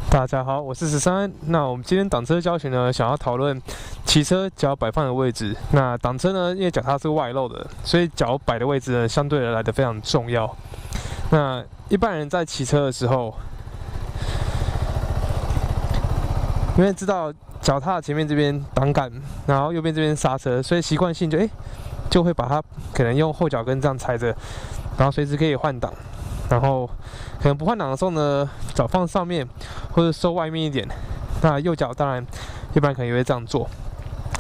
大家好，我是13。那我们今天挡车教学呢，想要讨论骑车脚摆放的位置。那挡车呢，因为脚踏是外露的，所以脚摆的位置呢，相对而来的非常重要。那一般人在骑车的时候，因为知道脚踏前面这边挡杆，然后右边这边刹车，所以习惯性就会把它可能用后脚跟这样踩着，然后随时可以换挡。然后可能不换挡的时候呢，脚放上面或者收外面一点。那右脚当然一般可能也会这样做。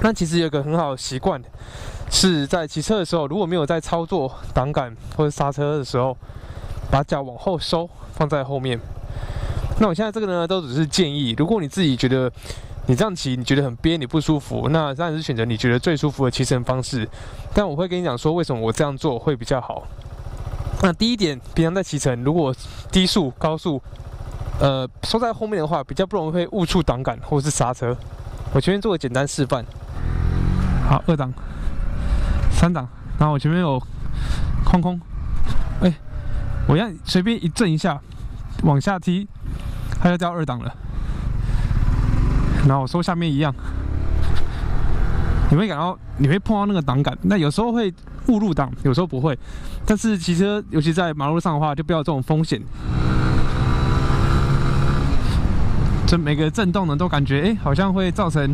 那其实有一个很好的习惯，是在骑车的时候，如果没有在操作挡杆或者刹车的时候，把脚往后收，放在后面。那我现在这个呢，都只是建议。如果你自己觉得你这样骑，你觉得很憋，你不舒服，那当然是选择你觉得最舒服的骑乘方式。但我会跟你讲说，为什么我这样做会比较好。那第一点，平常在骑乘，如果低速、高速，收在后面的话，比较不容易会误触挡杆或是刹车。我前面做个简单示范。好，2档、3档，然后我前面有空，我要随便一震一下，往下踢，它就掉2档了。然后我收下面一样，你会感到你会碰到那个挡杆，那有时候会误入档，有时候不会。但是骑车，尤其在马路上的话，就不要有这种风险。这每个震动呢，都感觉好像会造成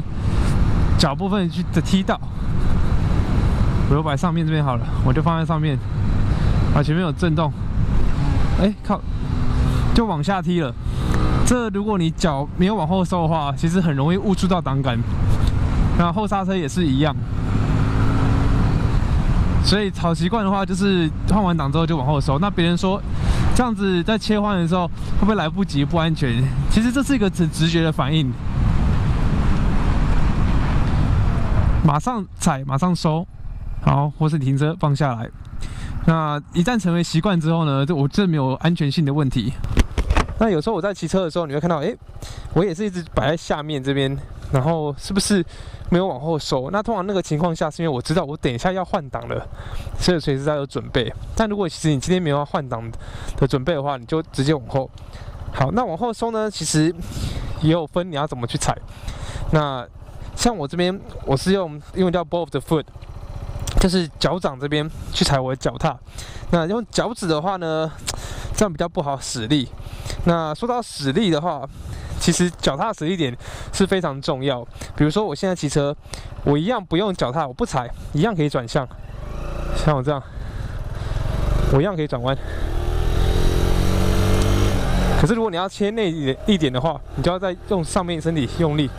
脚部分去的踢到。我就摆上面这边好了，我就放在上面。啊，前面有震动，靠，就往下踢了。这如果你脚没有往后收的话，其实很容易误触到挡杆。那后刹车也是一样。所以好习惯的话，就是换完挡之后就往后收。那别人说这样子在切换的时候会不会来不及、不安全？其实这是一个很直觉的反应，马上踩，马上收，好，或是停车放下来。那一旦成为习惯之后呢，我这没有安全性的问题。那有时候我在骑车的时候，你会看到，我也是一直摆在下面这边，然后是不是没有往后收？那通常那个情况下，是因为我知道我等一下要换挡了，所以随时在有准备。但如果其实你今天没有要换挡的准备的话，你就直接往后。好，那往后收呢，其实也有分你要怎么去踩。那像我这边，我是用英文叫 ball of the foot， 就是脚掌这边去踩我的脚踏。那用脚趾的话呢，这样比较不好使力。那说到使力的话，其实脚踏使力点是非常重要。比如说我现在骑车，我一样不用脚踏，我不踩，一样可以转向。像我这样，我一样可以转弯。可是如果你要切内一点的话，你就要再用上面身体用力。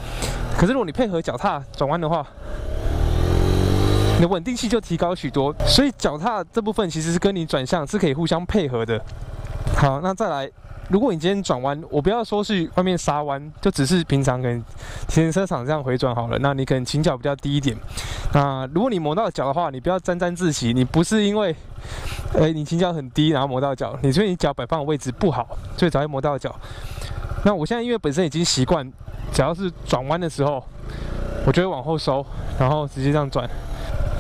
可是如果你配合脚踏转弯的话，你的稳定性就提高许多。所以脚踏这部分其实是跟你转向是可以互相配合的。好，那再来。如果你今天转弯，我不要说是外面刹弯，就只是平常可能停车场这样回转好了。那你可能倾角比较低一点。那如果你磨到脚的话，你不要沾沾自喜，你不是因为你倾角很低然后磨到脚，你所以你脚摆放的位置不好，所以才会磨到脚。那我现在因为本身已经习惯，只要是转弯的时候，我就会往后收，然后直接这样转。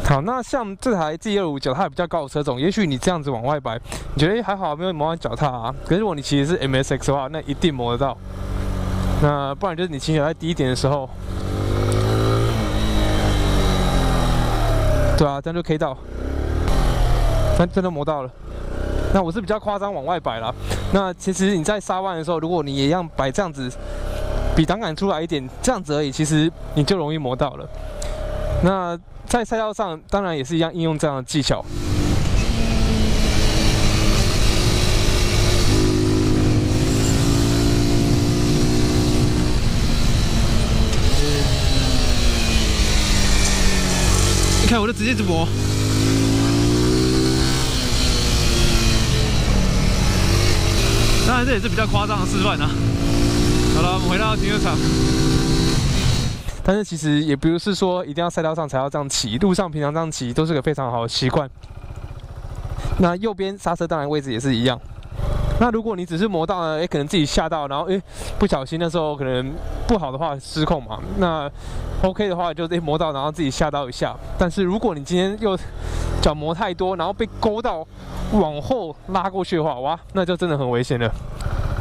好，那像这台 G25脚踏比较高的车种，也许你这样子往外摆，你觉得还好，没有磨到脚踏啊。可是如果你骑的是 MSX 的话，那一定磨得到。那不然就是你倾角在低一点的时候，对啊，这样就 K 到，真的磨到了。那我是比较夸张往外摆啦。那其实你在刹弯的时候，如果你也一样摆这样子，比挡杆出来一点，这样子而已，其实你就容易磨到了。那在赛道上，当然也是一样应用这样的技巧。你看，我就直接磨。当然，这也是比较夸张的示范啊。好了，我们回到停车场。但是其实也不是说一定要赛道上才要这样骑，路上平常这样骑都是个非常好的习惯。那右边刹车当然位置也是一样。那如果你只是磨到呢，可能自己吓到，然后不小心那时候可能不好的话失控嘛。那 OK 的话就磨到，然后自己吓到一下。但是如果你今天又脚磨太多，然后被勾到往后拉过去的话，哇，那就真的很危险了。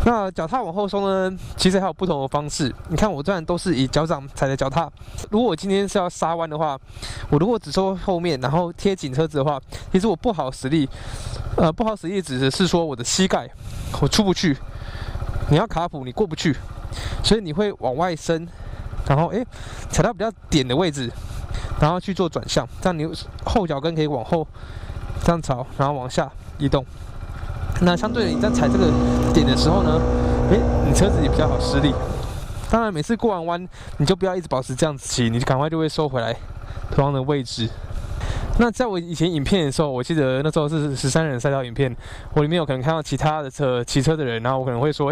那脚踏往后收呢，其实还有不同的方式。你看我虽然都是以脚掌踩的脚踏，如果我今天是要刹弯的话，我如果只收后面，然后贴紧车子的话，其实我不好使力。不好使力指的是说我的膝盖我出不去，你要卡普你过不去，所以你会往外伸，然后踩到比较点的位置，然后去做转向，这样你后脚跟可以往后这样朝，然后往下移动。那相对的，你在踩这个点的时候呢，你车子也比较好施力。当然，每次过完弯，你就不要一直保持这样子骑，你赶快就会收回来同样的位置。那在我以前影片的时候，我记得那时候是13人赛道影片，我里面有可能看到其他的骑车的人，然后我可能会说，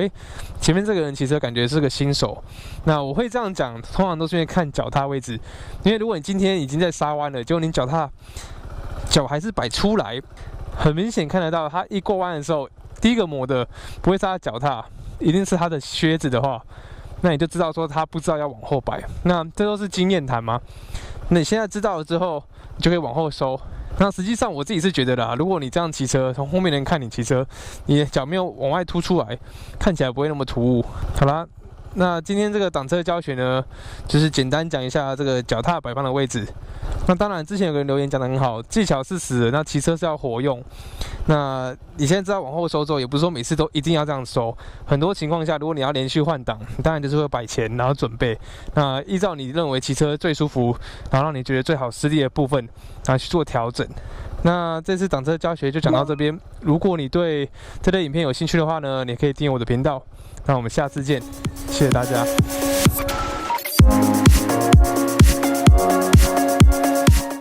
前面这个人骑车感觉是个新手。那我会这样讲，通常都是因为看脚踏位置，因为如果你今天已经在刹弯了，结果你脚还是摆出来。很明显看得到，他一过弯的时候，第一个磨的不会是他的脚踏，一定是他的靴子的话，那你就知道说他不知道要往后摆。那这都是经验谈嘛。那你现在知道了之后，你就可以往后收。那实际上我自己是觉得啦，如果你这样骑车，从后面人看你骑车，你的脚没有往外凸出来，看起来不会那么突兀。好啦，那今天这个挡车教学呢，就是简单讲一下这个脚踏摆放的位置。那当然，之前有个人留言讲得很好，技巧是死的，那骑车是要活用。那你现在知道往后收之后，也不是说每次都一定要这样收。很多情况下，如果你要连续换挡，你当然就是会摆前，然后准备。那依照你认为骑车最舒服，然后让你觉得最好施力的部分，然后去做调整。那这次挡车教学就讲到这边。如果你对这类影片有兴趣的话呢，你可以订阅我的频道。那我们下次见，谢谢大家。